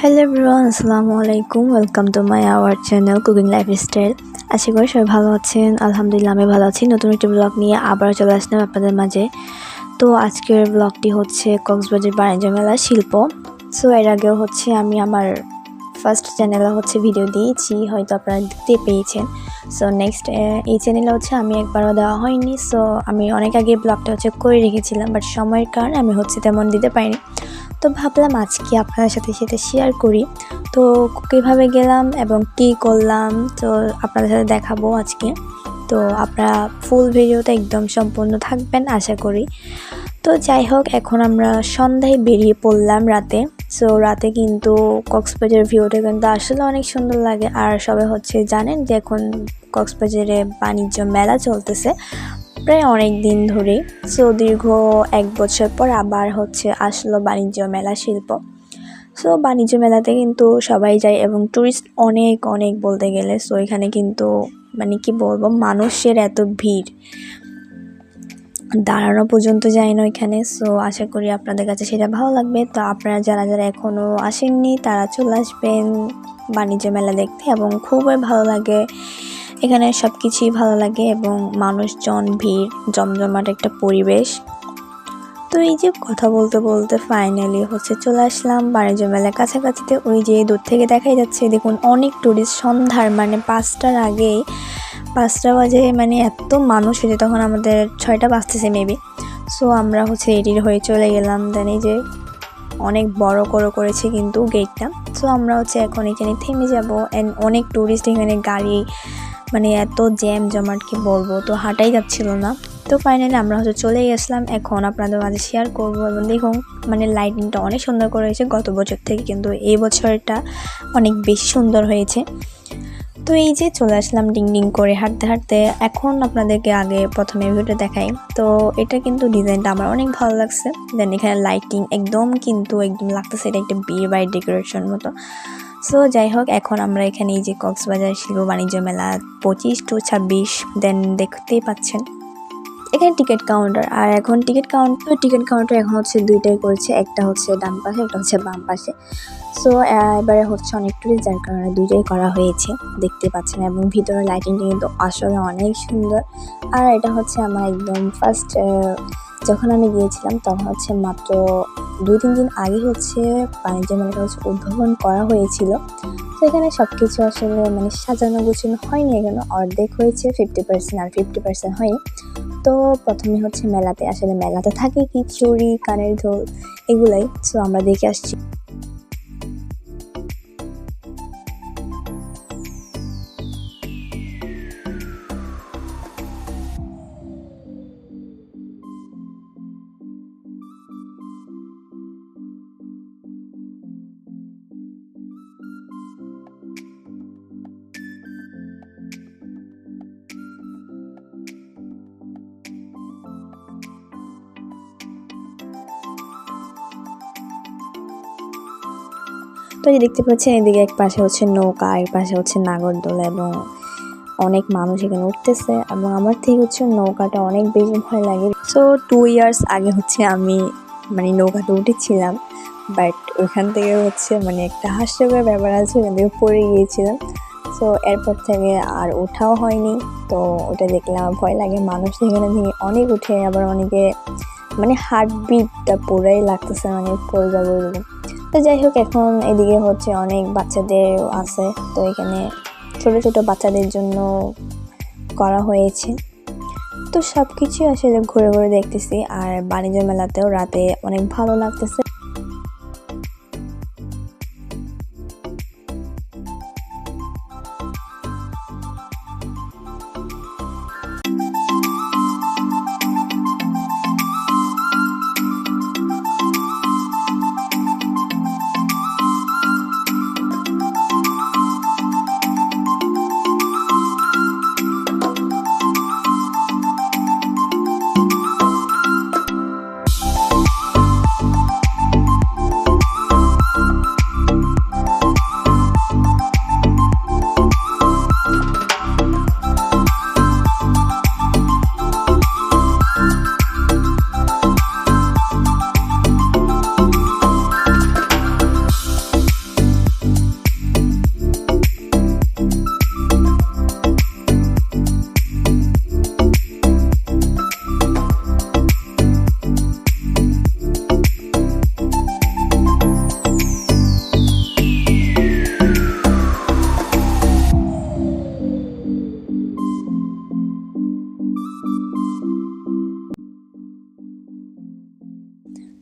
Hello everyone, আসসালামু আলাইকুম। Welcome to my our channel cooking lifestyle. আশা করি সবাই ভালো আছেন। আলহামদুলিল্লাহ আমি ভালো আছি। নতুন একটি ব্লগ নিয়ে আবার চলে আসলাম আপনাদের মাঝে। তো আজকের ব্লগটি হচ্ছে কক্সবাজার বাণিজ্য মেলা শিল্প। সো এর আগেও হচ্ছে আমি আমার ফার্স্ট চ্যানেলে হচ্ছে ভিডিও দিয়েছি, হয়তো আপনারা দেখতে পেয়েছেন। সো নেক্সট এই চ্যানেলে হচ্ছে আমি একবারও দেওয়া হয়নি। সো আমি অনেক আগে ব্লগটা হচ্ছে করে রেখেছিলাম, বাট সময়ের কারণে আমি হচ্ছে তেমন দিতে পারিনি। তো ভাবলাম আজকে আপনাদের সাথে সেটা শেয়ার করি। তো কীভাবে গেলাম এবং কী করলাম তো আপনাদের সাথে দেখাবো আজকে। তো আপনারা ফুল ভিডিওটা একদম সম্পূর্ণ থাকবেন আশা করি। তো যাই হোক, এখন আমরা সন্ধ্যায় বেরিয়ে পড়লাম রাতে। সো রাতে কিন্তু কক্সবাজার ভিউটা কিন্তু আসলে অনেক সুন্দর লাগে। আর সবাই হচ্ছে জানেন যে এখন কক্সবাজারে বাণিজ্য মেলা চলতেছে প্রায় অনেক দিন ধরে। সো দীর্ঘ 1 বছর পর আবার হচ্ছে আসলো বাণিজ্য মেলা শিল্প। সো বাণিজ্য মেলাতে কিন্তু সবাই যায় এবং টুরিস্ট অনেক অনেক বলতে গেলে। সো এখানে কিন্তু মানে কি বলবো, মানুষের এত ভিড়, দাঁড়ানো পর্যন্ত যায় না এখানে। সো আশা করি আপনাদের কাছে সেটা ভালো লাগবে। তো আপনারা যারা যারা এখনও আসেননি তারা চলে আসবেন বাণিজ্য মেলা দেখতে, এবং খুবই ভালো লাগে এখানে, সব কিছুই ভালো লাগে এবং মানুষজন, ভিড়, জমজমাট একটা পরিবেশ। তো এই যে কথা বলতে বলতে ফাইনালি হচ্ছে চলে আসলাম বাণিজ্য মেলার কাছাকাছিতে। ওই যে দূর থেকে দেখাই যাচ্ছে, দেখুন অনেক টুরিস্ট। সন্ধ্যার মানে 5টার আগেই, 5টা বাজে মানে এত মানুষ হয়েছে, তখন আমাদের 6টা বাজতেছে মেবি। সো আমরা হচ্ছে রেডি হয়ে চলে গেলাম। দেন এই যে অনেক বড় করেছে কিন্তু গেটটা। সো আমরা হচ্ছে এখন এখানে থেমে যাব। অ্যান্ড অনেক টুরিস্ট, এখানে গাড়ি মানে এত জ্যাম জমাট কি বলবো, তো হাঁটাই যাচ্ছিল না। তো ফাইনালি আমরা হচ্ছে চলে গেছিলাম। এখন আপনাদের মাঝে শেয়ার করবো। এবং দেখুন মানে লাইটিংটা অনেক সুন্দর করে হয়েছে গত বছর থেকে, কিন্তু এই বছরটা অনেক বেশি সুন্দর হয়েছে। তো এই যে চলে আসলাম ডিং ডিং করে হাঁটতে হাঁটতে। এখন আপনাদেরকে আগে প্রথমে ভিউটা দেখাই। তো এটা কিন্তু ডিজাইনটা আমার অনেক ভালো লাগছে। দেন এখানে লাইটিং একদম লাগতেছে এটা একটা বিয়ে বাড়ির ডেকোরেশন মতো। সো যাই হোক, এখন আমরা এখানে এই যে কক্সবাজার শিল্প বাণিজ্য মেলা 25 to 26 দেন দেখতেই পাচ্ছেন এখানে টিকিট কাউন্টার। আর এখন টিকিট কাউন্টার এখন হচ্ছে দুইটাই করেছে, একটা হচ্ছে ডান পাশে, একটা হচ্ছে বাম পাশে। সো এবারে হচ্ছে অনেক টুরিস্ট, যার কারণে দুইটাই করা হয়েছে দেখতে পাচ্ছেন। এবং ভিতরে লাইটিংটা কিন্তু আসলে অনেক সুন্দর। আর এটা হচ্ছে আমার একদম ফার্স্ট, যখন আমি গিয়েছিলাম তখন হচ্ছে মাত্র 2-3 দিন আগে হচ্ছে বাণিজ্য মেলাটা হচ্ছে উদ্ভাবন করা হয়েছিল। তো এখানে সব কিছু আসলে মানে সাজানো গোছানো হয়নি, এখানে অর্ধেক হয়েছে, 50% আর 50% হয়নি। তো প্রথমে হচ্ছে মেলাতে থাকে কি চুড়ি, কানের দুল, এগুলাই। সো আমরা দেখে আসছি। তো এই দেখতে পাচ্ছেন এদিকে এক পাশে হচ্ছে নৌকা, এক পাশে হচ্ছে নাগরদোলা, এবং অনেক মানুষ এখানে উঠতেছে। এবং আমার থেকে হচ্ছে নৌকাটা অনেক বেশি ভয় লাগে। সো 2 ইয়ার্স আগে হচ্ছে আমি মানে নৌকাতে উঠেছিলাম, বাট ওইখান থেকে হচ্ছে মানে একটা হাস্যকর ব্যাপার আছে, ওখান থেকে পড়ে গিয়েছিলাম। সো এরপর থেকে আর ওঠাও হয়নি। তো ওটা দেখলে আমার ভয় লাগে। মানুষ এখানে থেকে অনেক উঠে, আবার অনেকে মানে হার্টবিটটা পুরাই লাগতেছে মানে পড়ে যাবো এরকম। তো যাই হোক, এখন এদিকে হচ্ছে অনেক বাচ্চাদের আছে। তো এখানে ছোট ছোট বাচ্চাদের জন্য করা হয়েছে। তো সব কিছু আসলে ঘুরে ঘুরে দেখতেছি। আর বাণিজ্য মেলাতেও রাতে অনেক ভালো লাগতেছে।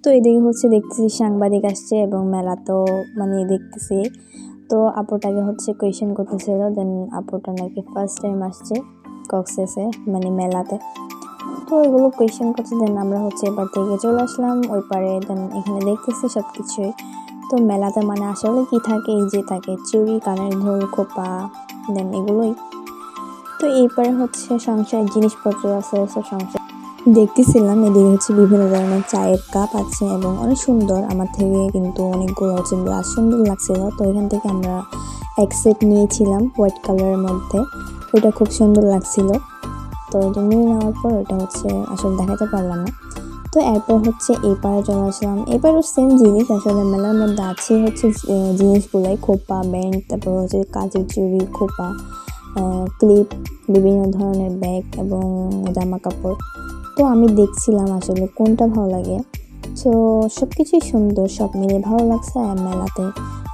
তো এদিকে হচ্ছে দেখতেছি সাংবাদিক আসছে এবং মেলা তো মানে দেখতেছি। তো আপুটাকে হচ্ছে কোয়েশ্চেন করতেছিল, দেন আপুটা নাকি ফার্স্ট টাইম আসছে কক্সেসে মানে মেলাতে। তো এগুলো কোয়েশ্চেন করছে, দেন আমরা হচ্ছে এবার থেকে চলে আসলাম ওই পারে। দেন এখানে দেখতেছি সব কিছুই। তো মেলাতে মানে আসলে কি থাকে, এই যে থাকে চুড়ি, কানের দুল, খোপা, দেন এগুলোই। তো এরপরে হচ্ছে সংসারের জিনিসপত্র আছে, সংসার দেখতেছিলাম। এদিকে হচ্ছে বিভিন্ন ধরনের চায়ের কাপ আছে এবং অনেক সুন্দর, আমার থেকে কিন্তু অনেকগুলো হচ্ছে গ্লাস সুন্দর লাগছিল। তো এখান থেকে আমরা এক সেট নিয়েছিলাম হোয়াইট কালারের মধ্যে, ওইটা খুব সুন্দর লাগছিল। তো ওইটা নিয়ে নেওয়ার পর ওটা হচ্ছে আসলে দেখাতে পারলাম না। তো এরপর হচ্ছে এই পারে চলে আসলাম। এবারও সেম জিনিস আসলে মেলার মধ্যে আছে হচ্ছে জিনিসগুলাই, খোপা, ব্যান্ড, তারপর হচ্ছে কাচের চুড়ি, খোপা, ক্লিপ, বিভিন্ন ধরনের ব্যাগ এবং জামা কাপড়। তো আমি দেখছিলাম আসলে কোনটা ভালো লাগে। তো সব কিছুই সুন্দর, সব মিলে ভালো লাগছে। আর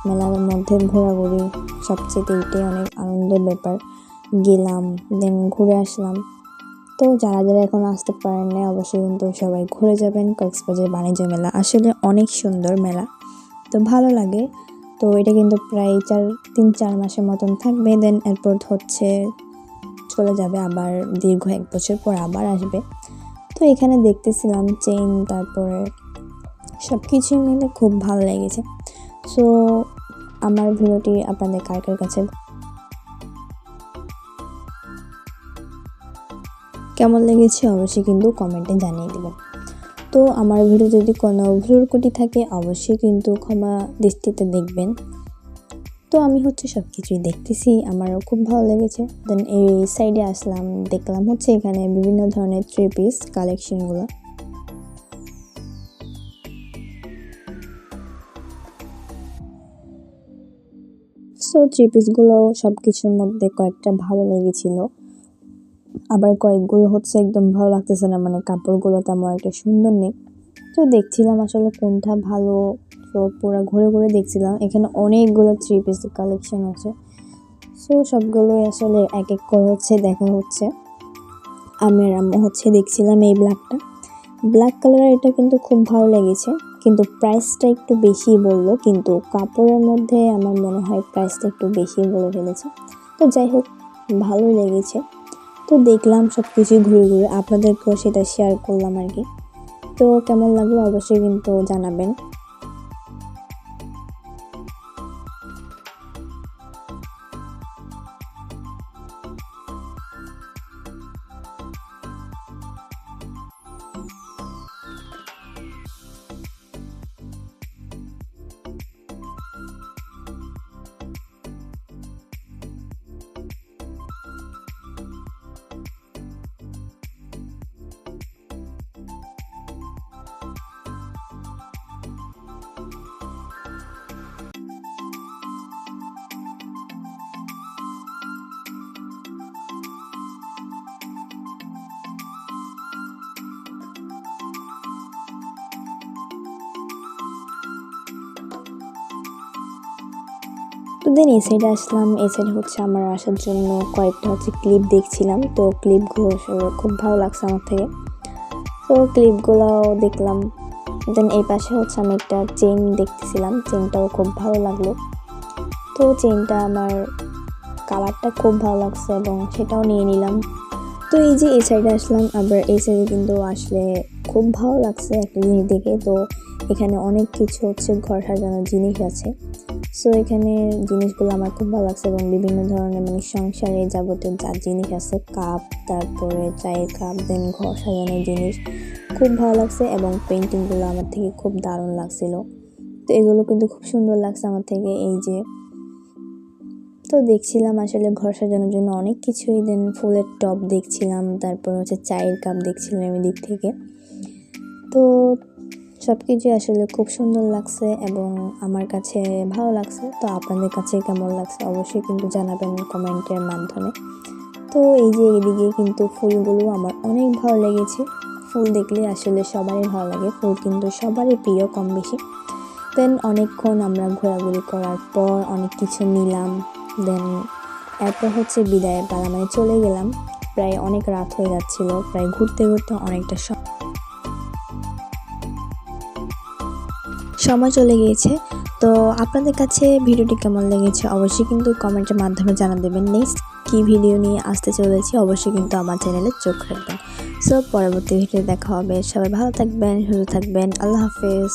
মেলার মধ্যে ঘোরাঘুরি সবচেয়ে এটাই অনেক আনন্দের ব্যাপার। গেলাম, দেন ঘুরে আসলাম। তো যারা যারা এখন আসতে পারেন না অবশ্যই কিন্তু সবাই ঘুরে যাবেন। কক্সবাজার বাণিজ্য মেলা আসলে অনেক সুন্দর মেলা, তো ভালো লাগে। তো এটা কিন্তু প্রায় 3-4 মাসের মতন থাকবে, দেন এরপর হচ্ছে চলে যাবে, আবার দীর্ঘ 1 বছর পর আবার আসবে। তো এখানে দেখতেছিলাম চেইন, তারপরে সব কিছু মিলে খুব ভালো লেগেছে। সো আমার ভিডিওটি আপনাদের কার কার কাছে কেমন লেগেছে অবশ্যই কিন্তু কমেন্টে জানিয়ে দেবেন। তো আমার ভিডিও যদি কোনো ভুল ত্রুটি থাকে অবশ্যই কিন্তু ক্ষমা দৃষ্টিতে দেখবেন। তো আমি হচ্ছে সব কিছুই দেখতেছি, আমারও খুব ভালো লেগেছে। দেন এই সাইডে আসলাম, দেখলাম হচ্ছে এখানে বিভিন্ন ধরনের 3 পিস কালেকশনগুলো। সো 3 পিসগুলো সব কিছুর মধ্যে কয়েকটা ভালো লেগেছিল, আবার কয়েকগুলো হচ্ছে একদম ভালো লাগতেছে না, মানে কাপড়গুলো তেমন একটা সুন্দর নেই। তো দেখছিলাম আসলে কোনটা ভালো। তো পুরো ঘুরে ঘুরে দেখছিলাম, এখানে অনেকগুলো 3 পিস কালেকশন আছে। সো সবগুলোই আসলে এক এক করে হচ্ছে দেখা হচ্ছে। আমি আর আম্মু হচ্ছে দেখছিলাম এই ব্ল্যাক কালার, এটা কিন্তু খুব ভালো লেগেছে, কিন্তু প্রাইসটা একটু বেশি বললো, কিন্তু কাপড়ের মধ্যে আমার মনে হয় প্রাইসটা একটু বেশি বলে ফেলেছে। তো যাই হোক, ভালোই লেগেছে। তো দেখলাম সব কিছুই ঘুরে ঘুরে, আপনাদেরকেও সেটা শেয়ার করলাম আর কি। তো কেমন লাগলো অবশ্যই কিন্তু জানাবেন। তো দেন এই সাইডে আসলাম, এই সাইডে হচ্ছে আমার আসার জন্য কয়েকটা হচ্ছে ক্লিপ দেখছিলাম। তো ক্লিপগুলো আসলে খুব ভালো লাগছে আমার থেকে, তো ক্লিপগুলোও দেখলাম। দেন এই পাশে হচ্ছে আমি একটা চেইন দেখতেছিলাম, চেইনটাও খুব ভালো লাগলো। তো চেইনটা আমার কালারটা খুব ভালো লাগছে এবং সেটাও নিয়ে নিলাম। তো এই যে এই সাইডে আসলাম, আবার এই সাইডে কিন্তু আসলে খুব ভালো লাগছে একটা জিনিস দেখে। তো এখানে অনেক কিছু হচ্ছে ঘর সাজানোর জিনিস আছে। সো এখানে জিনিসগুলো আমার খুব ভালো লাগছে এবং বিভিন্ন ধরনের মানে সংসারে যাবতীয় যা জিনিস আছে, কাপ, তারপরে চায়ের কাপ, দেন ঘর সাজানোর জিনিস খুব ভালো লাগছে এবং পেন্টিংগুলো আমার থেকে খুব দারুণ লাগছিল। তো এগুলো কিন্তু খুব সুন্দর লাগছে আমার থেকে। এই যে তো দেখছিলাম আসলে ঘর সাজানোর জন্য অনেক কিছুই, দেন ফুলের টব দেখছিলাম, তারপর হচ্ছে চায়ের কাপ দেখছিলাম এদিক থেকে। তো সব কিছু আসলে খুব সুন্দর লাগছে এবং আমার কাছে ভালো লাগছে। তো আপনাদের কাছে কেমন লাগছে অবশ্যই কিন্তু জানাবেন কমেন্টের মাধ্যমে। তো এই যে এদিকে কিন্তু ফুলগুলো আমার অনেক ভালো লেগেছে। ফুল দেখলে আসলে সবারই ভালো লাগে, ফুল কিন্তু সবারই প্রিয় কম বেশি। দেন অনেকক্ষণ আমরা ঘোরাঘুরি করার পর অনেক কিছু নিলাম। দেন এরপর হচ্ছে বিদায়ের পালা, মানে চলে গেলাম। প্রায় অনেক রাত হয়ে যাচ্ছিল, প্রায় ঘুরতে ঘুরতে অনেকটা সময় চলে গিয়েছে। তো আপনাদের কাছে ভিডিওটি কেমন লেগেছে অবশ্যই কিন্তু কমেন্টের মাধ্যমে জানা দেবেন। নেক্সট কী ভিডিও নিয়ে আসতে চলেছি অবশ্যই কিন্তু আমার চ্যানেলে চোখ রাখবেন। সো পরবর্তী ভিডিও দেখা হবে। সবাই ভালো থাকবেন, সুস্থ থাকবেন। আল্লাহ হাফেজ।